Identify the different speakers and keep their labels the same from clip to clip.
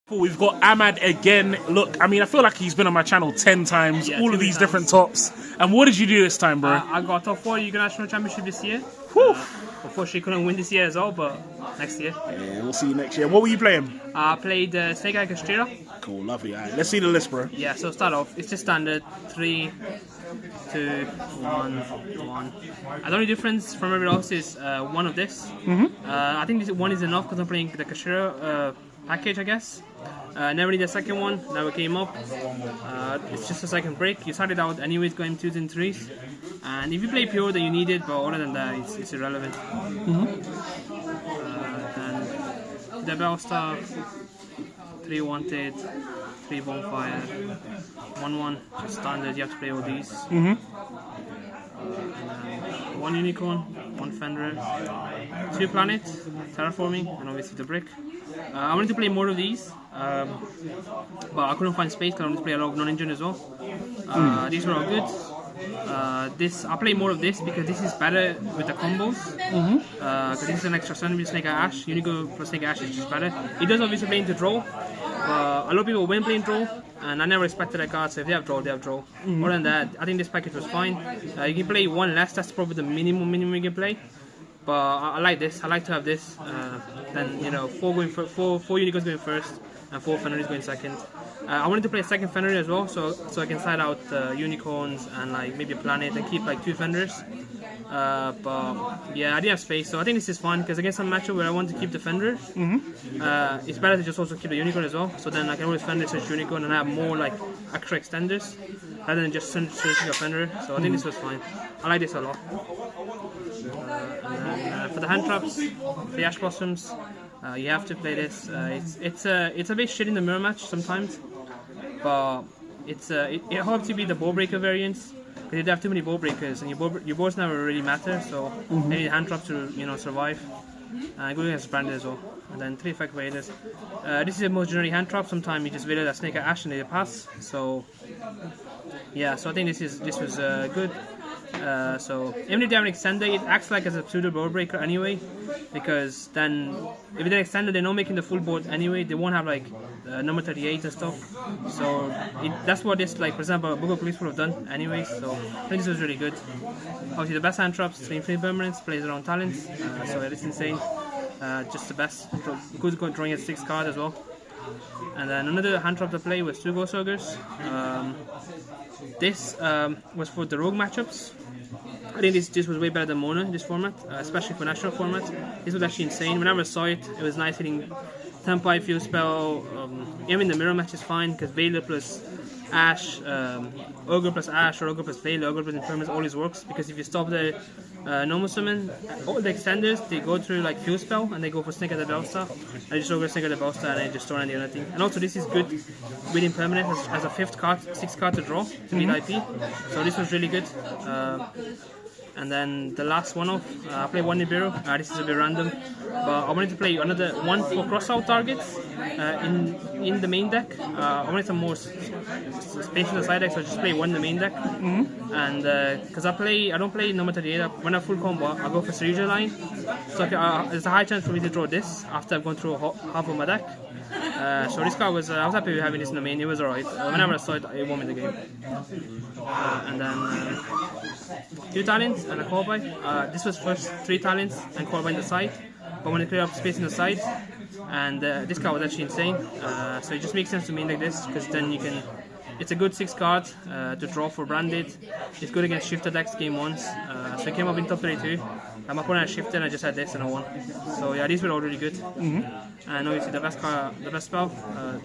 Speaker 1: We've got Ahmad again. Look, I mean, I feel like he's been on my channel 10 times, all of these different tops. And what did you do this time, bro?
Speaker 2: I got top 4 UK National Championship this year. Unfortunately, couldn't win this year as well, but next year.
Speaker 1: Yeah, we'll see you next year. What were you playing?
Speaker 2: I played Snake Eye Castrera.
Speaker 1: Cool, lovely. All right, let's see the list, bro.
Speaker 2: Yeah, so start off. It's just standard 3, 2, 1, 1. The only difference from everyone else is one of this. I think this one is enough because I'm playing the Castrera package, I guess. Never need a second one, never came up. It's just a second break. You start it out anyways, going 2s and 3s. And if you play pure, then you need it, but other than that, it's irrelevant. Then the Bellstar, 3 wanted, 3 bonfire, 1-1, just standard, you have to play all these. And then 1 unicorn, 1 fenrir, 2 planet, terraforming, and obviously the brick. I wanted to play more of these, but I couldn't find space because I wanted to play a lot of non-engine as well. These were all good. I'll play more of this because this is better with the combos. Because this is an extra stun with Snake Eye Ash. Unico plus Snake Eye Ash is just better. It does obviously play into draw, but a lot of people win playing draw, and I never expected that card, so if they have draw, they have draw. Other than that, I think this package was fine. You can play 1 less, that's probably the minimum you can play. But I like this. I like to have this. Then 4 unicorns going first, and 4 fenris going second. I wanted to play a second fenrir as well, so I can side out unicorns and like maybe a planet and keep like 2 fenris. But yeah, I didn't have space, so I think this is fun because against some matchup where I want to keep the fenrir, it's better to just also keep the unicorn as well. So then I can always fenrir search unicorn and have more like extra extenders rather than just searching a fenrir. So I think this was fine. I like this a lot. And then, for the hand traps, the ash blossoms, you have to play this. It's a bit shit in the mirror match sometimes, but it helps to be the ball breaker variants. Because you have too many ball breakers, and your boards never really matter. So you need hand traps to survive. Good against branded as well. And then 3 effect vaders. This is the most generic hand trap. Sometimes you just vader that Snake Eye Ash and they pass. So yeah, so I think this was good. So even if they have an extender, it acts like as a pseudo board breaker anyway, because then if they extend it, they're not making the full board anyway. They won't have like number 38 and stuff. So that's what this, like for example, Book of Police would have done anyway. So I think this was really good. Obviously the best hand traps, 3 infinite permanents, plays around talents. So it's insane. Just the best. Good drawing at 6 cards as well. And then another hand trap to play was 2 Ghost Ogres. This was for the rogue matchups. I think this was way better than Mono in this format, especially for national format. This was actually insane. Whenever I saw it, it was nice hitting Tempai, Fuse Spell. Even the mirror match is fine because Veiler plus Ash, Ogre plus Ash, or Ogre plus Veiler, Ogre plus Impermanence always works, because if you stop the normal summon, all the extenders, they go through like Fuse Spell and they go for Snake at the Bellstar. I just Ogre Snake at the Bellstar and I just don't do anything. And also this is good with Impermanence as a 5th card, 6th card to draw to beat IP. So this was really good. And then the last one off, I played 1 Nibiru. This is a bit random, but I wanted to play another 1 for cross-out targets in the main deck. I wanted some more space in the side deck, so I just play 1 in the main deck. And because I don't play number 38. When I full combo, I go for Saryuja line. So there's a high chance for me to draw this after I've gone through half of my deck. So this card was, I was happy with having this in the main. It was alright. Whenever I saw it, it won me the game. And then 2 talents and a core buy. This was first 3 talents and core buy in the side, but when I clear up space in the side, and this card was actually insane. So it just makes sense to main like this, because then you can. It's a good 6 card to draw for branded. It's good against shifter decks game once. So it came up in top 32. My opponent had shifted and I just had this and I won. So yeah, these were all really good. And obviously the best card, the best spell,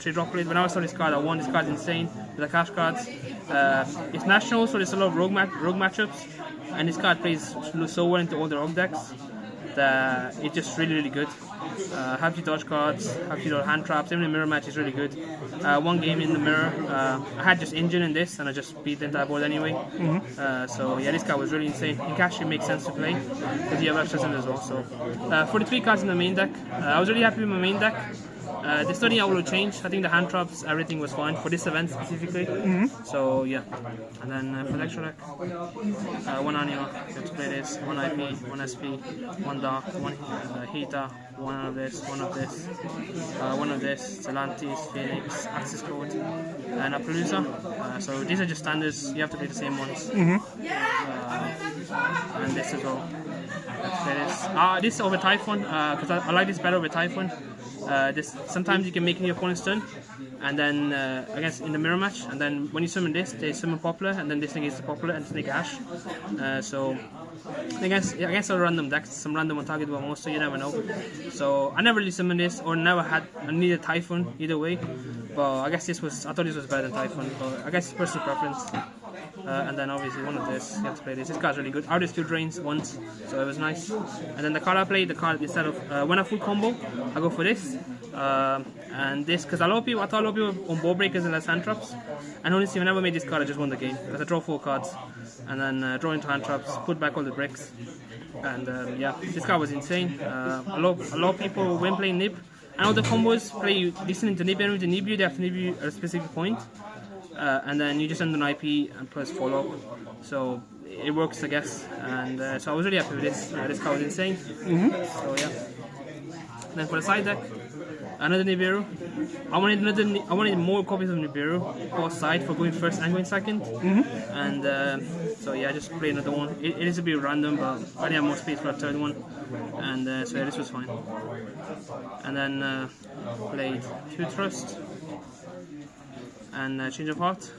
Speaker 2: 3 drop blade. When I saw this card, I won. This card's insane with the cash cards. It's national, so there's a lot of rogue matchups, and this card plays so well into all the rogue decks that it's just really good. Have to dodge cards, have to dodge hand traps. Even the mirror match is really good. 1 game in the mirror, I had just engine in this and I just beat the entire board anyway. So yeah, this card was really insane. In cash it makes sense to play because you have extras in it as well. So 43 cards in the main deck. I was really happy with my main deck. There's nothing I would change. I think the hand traps, everything was fine for this event specifically. So yeah, and then for the extra deck, one Anima, you have to play this, one IP, one SP, one Dark, one Heater, one of this, one of this, one of this, Celantis, Phoenix, Axis Code, and Appaloosa. So these are just standards. You have to play the same ones. And this as well. This over Typhon, because I like this better over Typhon. This sometimes you can make your opponent's turn, and then I guess in the mirror match, and then when you summon this, they summon Popular, and then this thing is the Popular and Snake Ash. So I guess a random decks, some random on target one most, so you never know. So I never really summoned this, or never had needed Typhon either way. But I guess I thought this was better than Typhon. But I guess it's personal preference. And then obviously one of this, you have to play this. This card's really good. I already skill drains once, so it was nice. And then the card I played, instead of when I full combo, I go for this. And this, because I thought a lot of people on board breakers and less hand traps. And honestly, when I made this card, I just won the game. Because I draw 4 cards, and then draw into hand traps, put back all the bricks. And yeah, this card was insane. A lot of people, when playing Nib, and all the combos play listening to Nib, and with the Nib, they have to Nib you at a specific point. And then you just send an IP and plus follow up. So it works, I guess. And so I was really happy with this. This card was insane. So yeah. And then for the side deck, another Nibiru. I wanted more copies of Nibiru both side for going first and going second. And so yeah, I just played another one. It is a bit random, but I didn't have more space for a third one. And so yeah, this was fine. And then played Few Trust and Change of Heart.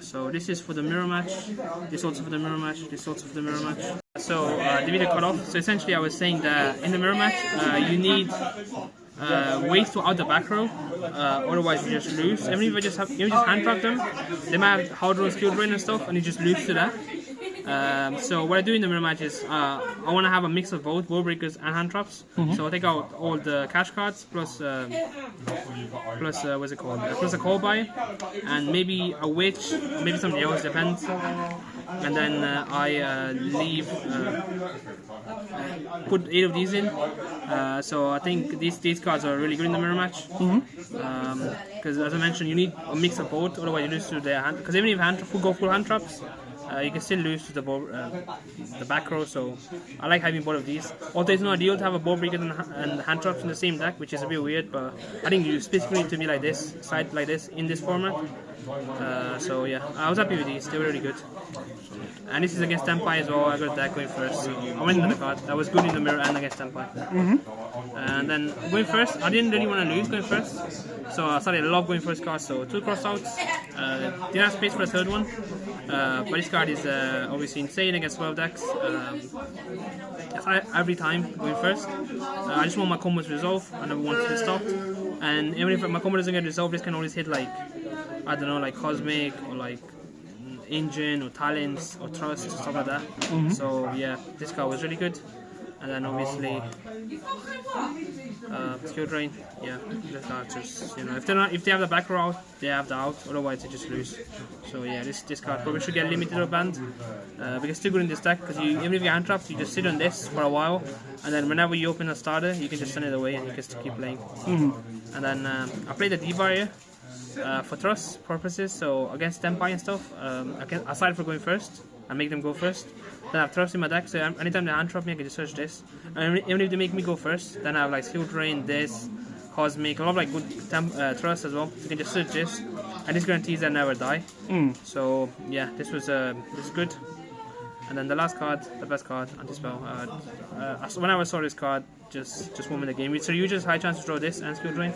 Speaker 2: So this is for the mirror match, this also for the mirror match, this also for the mirror match. So the video cut off. So essentially I was saying that in the mirror match you need ways to out the back row, otherwise you just lose. Even if you just hand trap them, they might have hard row skill drain and stuff, and you just lose to that. So what I do in the mirror match is I want to have a mix of both wall breakers and hand traps. So I take out all the cash cards plus what's it called? Plus a call buy, and maybe a witch, maybe something else, depends. And then I leave, put 8 of these in. So I think these cards are really good in the mirror match. Because as I mentioned, you need a mix of both, otherwise you lose to the hand. Because even if you go full hand traps, you can still lose to the back row. So I like having both of these. Although it's not ideal to have a board breaker and hand traps in the same deck, which is a bit weird, but I think you specifically need to be like this, side like this in this format. So yeah, I was happy with these. They were really good. And this is against Tempai as well. I got that going first. So I went into the card. That was good in the mirror and against Tempai. And then going first, I didn't really want to lose going first. So I started love going first card. So 2 crossouts. Didn't have space for the third one. But this card is obviously insane against 12 decks. Every time going first. I just want my combos to resolve. I never want to stop. And even if my combo doesn't get resolved, this can always hit like, I don't know, like Cosmic or like Engine or Talents or Trust, stuff like that. So yeah, this card was really good. And then obviously skill drain. Yeah, this card just, you know, if they have the back row out, they have the out. Otherwise they just lose. So yeah, this card probably should get limited or banned. Because it's still good in this deck. Because even if you hand trap, you just sit on this for a while, and then whenever you open a starter, you can just send it away and you can still keep playing. And then I played the D-Barrier. For trust purposes, so against Tempai and stuff, aside from going first, I make them go first. Then I have trust in my deck, so anytime they hand trap me, I can just search this. And even if they make me go first, then I have like skill drain, this, Cosmic, a lot of like good trust as well. You can just search this, and this guarantees I never die. So yeah, this is good. And then the last card, the best card, Anti-Spell. When I saw this card, just won me the game. With Saryuja's high chance to draw this and skill drain.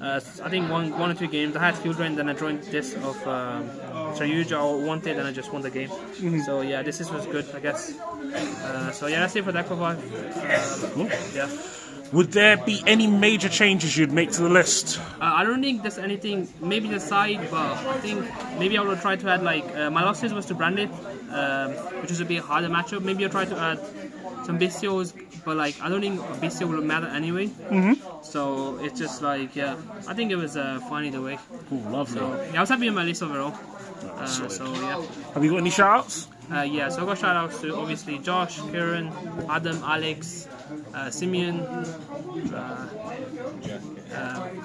Speaker 2: I think one or two games I had skill drain, then I joined this of Saryuja or wanted, and I just won the game. So yeah, this was good, I guess. So yeah, that's it for deck for 5. Yeah.
Speaker 1: Would there be any major changes you'd make to the list?
Speaker 2: I don't think there's anything, maybe the side, but I think maybe I would try to add like, my losses was to brand it, which is a bit harder matchup. Maybe I'll try to add some Bestios, but like I don't think a Bestio will matter anyway. So it's just like, yeah, I think it was fine either way.
Speaker 1: Cool, lovely. So
Speaker 2: yeah, I was happy with my list overall. So yeah.
Speaker 1: Have you got any shout-outs?
Speaker 2: Yeah, so I got shout-outs to obviously Josh, Kieran, Adam, Alex, Simeon,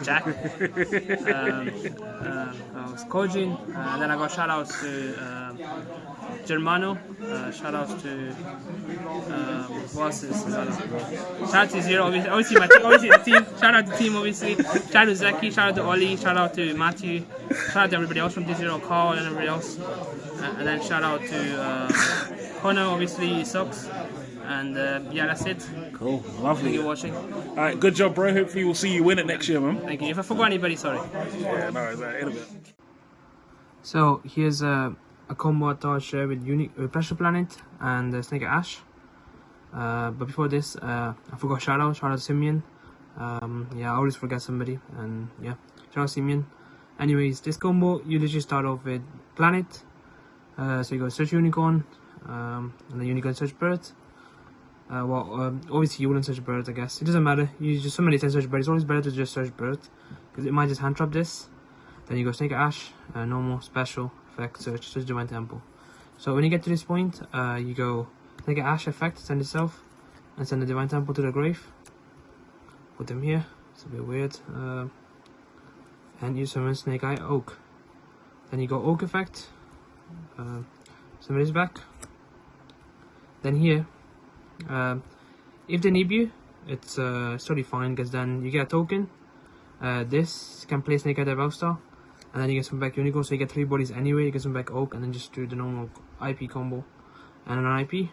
Speaker 2: Jack, Kojin, and then I got shout outs to Germano, shout outs to who else is shout out to Zero, obviously my team, obviously the team, shout out to the team obviously, shout out to Zeki, shout out to Ollie, shout out to Matthew, shout out to everybody else from D0, Carl and everybody else, and then shout out to Connor, obviously he sucks, and yeah, that's it.
Speaker 1: Cool, lovely.
Speaker 2: Thank you for watching.
Speaker 1: Alright, good job, bro. Hopefully we'll see you win it next year, man.
Speaker 2: Thank you. If I forgot anybody, sorry.
Speaker 1: Yeah, no, it's in a bit.
Speaker 2: So here's a combo I thought I'd share with Pressure Planet and Snake Ash. But before this, I forgot shout out to Simeon. Yeah, I always forget somebody, and yeah, shout out Simeon. Anyways, this combo you literally start off with Planet. So you go search Unicorn, and then Unicorn search Bird. Obviously you wouldn't search Bird, I guess. It doesn't matter. You just somebody says search Bird. It's always better to just search Bird because it might just hand trap this. Then you go Snake Ash, normal, special, effect, search Divine Temple. So when you get to this point, you go Snake Ash effect, send itself, and send the Divine Temple to the grave. Put them here. It's a bit weird. And you summon Snake Eye Oak. Then you go Oak effect. Summon this back. Then here, if they need you, it's totally fine because then you get a token. This can play Snake Eye Bellstar, and then you get some back Unicorn, so you get 3 bodies anyway. You get some back Oak, and then just do the normal IP combo and an IP,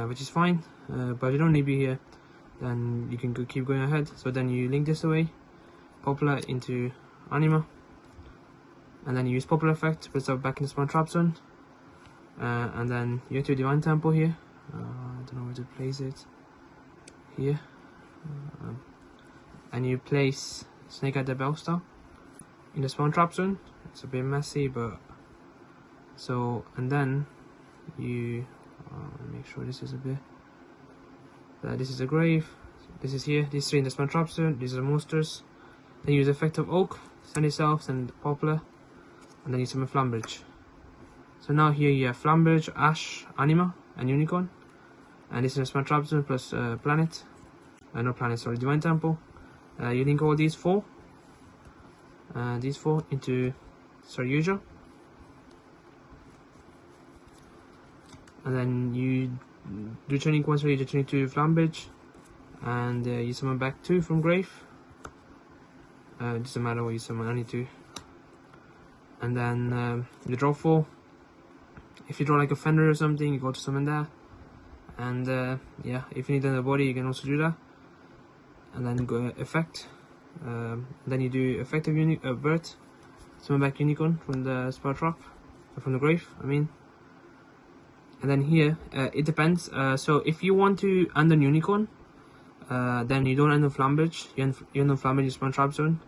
Speaker 2: which is fine. But if you don't need you here, then you can keep going ahead. So then you link this away, Popular into Anima, and then you use Popular effect to put stuff back in the spawn trap zone. And then you have to Divine Temple here. I don't know where to place it. Here, and you place Snake Eye Bellstar in the spawn trap zone. It's a bit messy, but so, and then you make sure this is a bit. This is a grave. This is here. These 3 in the spawn trap zone. These are monsters. Then you use effect of Oak, send yourself, send Popular, and then you summon Flambridge. So now here you have Flambridge, Ash, Anima, and Unicorn. And this is a spawn trap zone plus Planet. No Planet, sorry, Divine Temple. You link all these 4 into Saryuja, and then you do turning once for you turning to Flambridge, and you summon back 2 from grave. It doesn't matter what you summon, only 2. And then you draw 4. If you draw like a Fender or something, you go to summon that. And yeah, if you need another body, you can also do that. And then go effect. Then you do effective Bird, summon back Unicorn from the spell trap, from the grave, I mean. And then here, it depends. So if you want to end on Unicorn, then you don't end on Flambridge. You end on Flambridge spawn trap zone.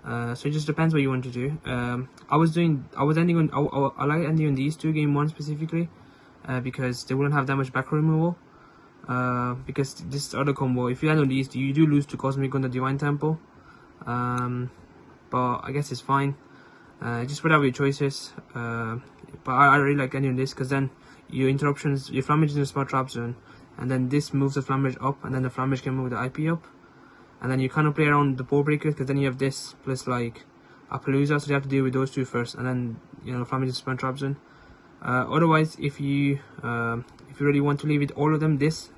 Speaker 2: So it just depends what you want to do. I like ending on these 2, game 1 specifically, because they wouldn't have that much back removal. Because this other combo, if you end on these, you do lose to Cosmic on the Divine Temple. But I guess it's fine. Just whatever your choices. But I really like ending on this because then your interruptions, your Flambridge is in the spot trap zone, and then this moves the Flambridge up, and then the Flambridge can move the IP up. And then you kind of play around the ball breakers because then you have this plus like Appaloosa, so you have to deal with those 2 first, and then Flambridge is spawn trap zone. Otherwise, if you really want to leave it all of them this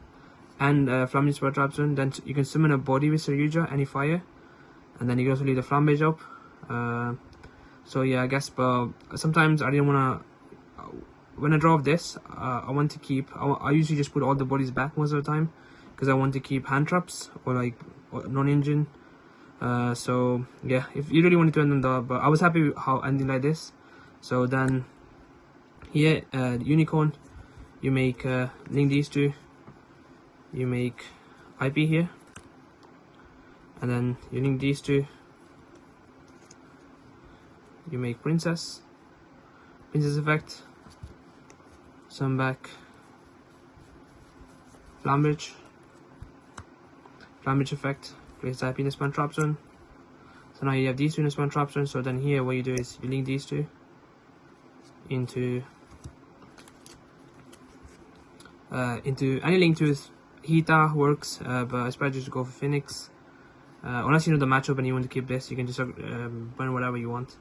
Speaker 2: and Flambridge spawn trap zone, then you can summon a body with Saryuja, any fire, and then you can also leave the Flambridge up. So yeah, I guess. But sometimes I didn't wanna. When I draw this, I want to keep. I usually just put all the bodies back most of the time because I want to keep hand traps or like non-engine. So yeah, if you really wanted to end on that, but I was happy with how ending like this. So then here, Unicorn, you make link these 2. You make IP here, and then you link these 2. You make Princess effect. Summon back Flambridge effect, place the IP in the spawn trap zone. So now you have these 2 in the spawn trap zone. So then here what you do is you link these 2 into any link to Hita works, but it's better just to go for Phoenix. Unless you know the matchup and you want to keep this, you can just burn whatever you want.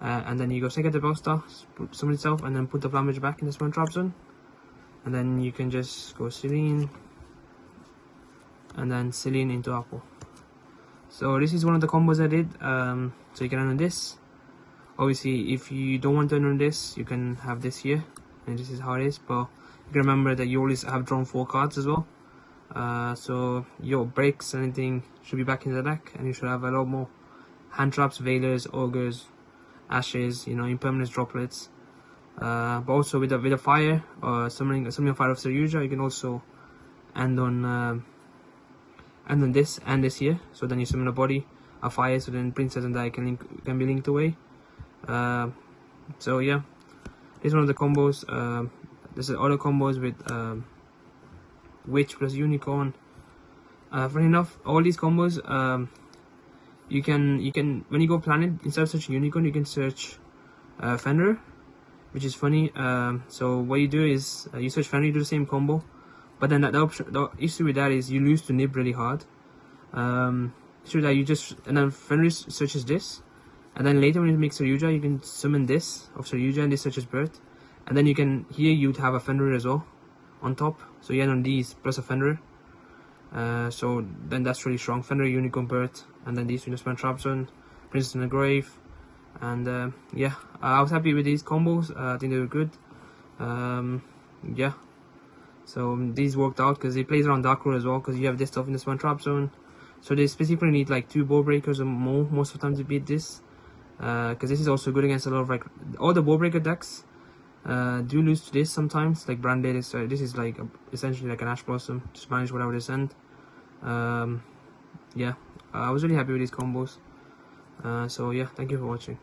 Speaker 2: And then you go second the Bellstar, summon itself, and then put the Flammage back in the Summon Trap Zone. And then you can just go Celine, and then Celine into Apple. So this is one of the combos I did. So you can unknown this. Obviously, if you don't want to unknown this, you can have this here, and this is how it is. But you can remember that you always have drawn 4 cards as well. So your breaks, anything should be back in the deck, and you should have a lot more hand traps, Veilers, Ogres, Ashes, you know, impermanence, droplets. But also with a fire, or summoning a fire of Saryuja, you can also end on this and this here. So then you summon a body, a fire, so then Princess and I can be linked away. So yeah, this is one of the combos. This is other combos with Witch plus Unicorn. Funny enough, all these combos, you can when you go planet, instead of searching Unicorn, you can search Fenrir, which is funny. So what you do is you search Fenrir, you do the same combo, but then the issue with that is you lose to Nib really hard. So that you just, and then Fenrir searches this, and then later when you make Saryuja, you can summon this of Saryuja, and this searches Birth, and then you can here you'd have a Fenrir as well on top. So you end on these plus a Fenrir. So then that's really strong. Fenrir, Unicorn, Birth, and then these Summon Trap Zone, Princess in the Grave, and yeah, I was happy with these combos. I think they were good. Yeah, so these worked out because it plays around Dark Road as well, because you have this stuff in the Summon Trap Zone. So they specifically need like 2 Ball Breakers or more most of the time to beat this, because this is also good against a lot of like all the Ball Breaker decks. Do lose to this sometimes, like Branded. This is like essentially like an Ash Blossom, just manage whatever they send. Yeah, I was really happy with these combos. So yeah, thank you for watching.